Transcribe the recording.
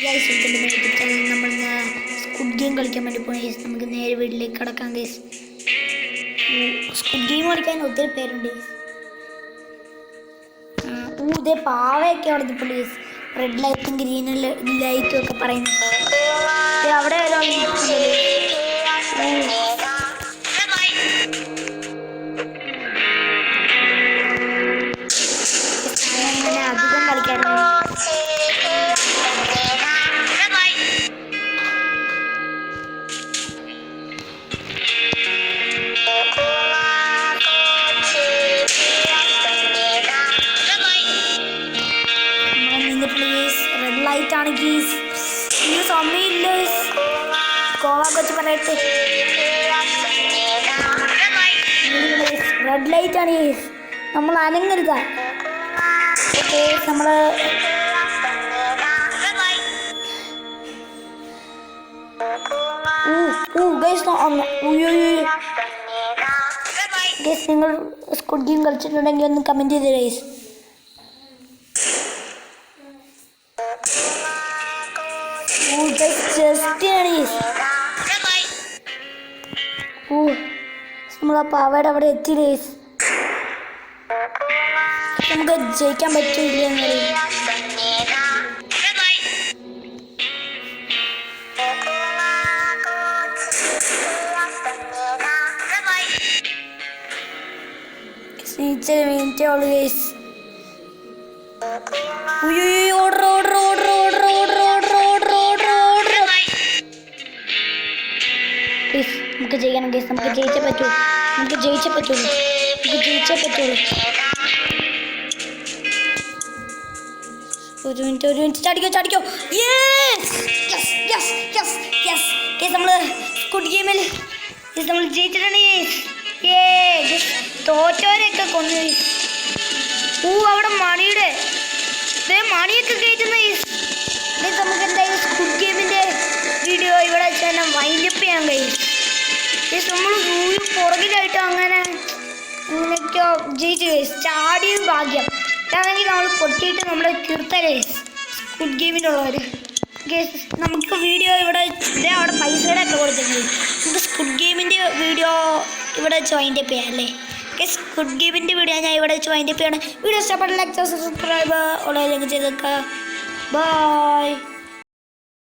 Guys YouTube channel നമ്മൾ squid game കളിക്കാൻ വേണ്ടി പോയി ഗൈസ്. നമുക്ക് നേരെ വീട്ടിലേക്ക് കടക്കാം ഗൈസ്. സ്ക്വിഡ് ഗെയിം കളിക്കാൻ ഒത്തിരി പേരുണ്ട് ഗൈസ്. ഇതേ പാവയൊക്കെ അവിടെ ഇപ്പോൾ ഗൈസ്. റെഡ് ലൈറ്റും ഗ്രീൻ ലൈറ്റും ഒക്കെ പറയുന്നു. അവിടെ അങ്ങനെ അധികം കളിക്കാറുണ്ട്. റെഡ് ലൈറ്റ് ആണ് ഗീസ്. ഈ സമയമില്ല കോവാ കൊച്ച് പറയട്ടെ. റെഡ് ലൈറ്റ് ആണ് ഗീസ്. നമ്മൾ അനങ്ങരുതാ. നമ്മള് നിങ്ങൾ സ്ക്വിഡ് ഗെയിം കളിച്ചിട്ടുണ്ടെങ്കിൽ ഒന്ന് കമന്റ് ചെയ്ത് ഗൈസ്. നമ്മളാ പാവയുടെ അവിടെ എത്തി ഗൈസ്. നമുക്ക് ജയിക്കാൻ പറ്റില്ല എന്നറിയാം. മിനിറ്റേ ഉള്ളു ഗൈസ്. നമുക്ക് ചെയ്യണം ഗൈസ്. നമുക്ക് ജയിച്ചേ പറ്റുള്ളൂ. നമുക്ക് ജയിച്ചേ പറ്റുള്ളൂ. ഒരു മിനിറ്റ് ചാടിക്കോ. നമ്മള് സ്ക്വിഡ് ഗെയിമിൽ നമ്മൾ ജയിച്ചിട്ടുണ്ട്. തോറ്റവരെയൊക്കെ കൊന്നു. അവിടെ മണിയൊക്കെ കയറ്റുന്ന. നമുക്ക് എന്തായാലും സ്ക്വിഡ് ഗെയിമിന്റെ വീഡിയോ ഇവിടെ വെച്ചാൽ വൈൻഡപ്പ് ചെയ്യാൻ കഴിയും. നമ്മൾ പുറകിലായിട്ട് അങ്ങനെയൊക്കെയോ ജയിച്ചു കഴിച്ചു. ചാടിയും ഭാഗ്യം അതാണെങ്കിൽ നമ്മൾ പൊട്ടിയിട്ട് നമ്മൾ തീർത്ത കഴിച്ചു. സ്ക്വിഡ് ഗെയിമിൻ്റെ ഉള്ളവർ നമുക്ക് വീഡിയോ ഇവിടെ അവിടെ പൈസയുടെ ഒക്കെ കൊടുത്തിട്ടുണ്ട്. നമുക്ക് സ്ക്വിഡ് ഗെയിമിൻ്റെ വീഡിയോ ഇവിടെ വെച്ച് വൈൻഡപ്പ് ചെയ്യാം അല്ലേ? സ്ക്വിഡ് ഗെയിമിൻ്റെ വീഡിയോ ഞാൻ ഇവിടെ വെച്ച് വൈൻഡപ്പ് ചെയ്യണം. വീഡിയോ ഇഷ്ടപ്പെട്ട ലൈക്ക് സബ്സ്ക്രൈബ് ഉള്ളതിലേക്ക് ചെയ്തേക്കാം. ബൈ.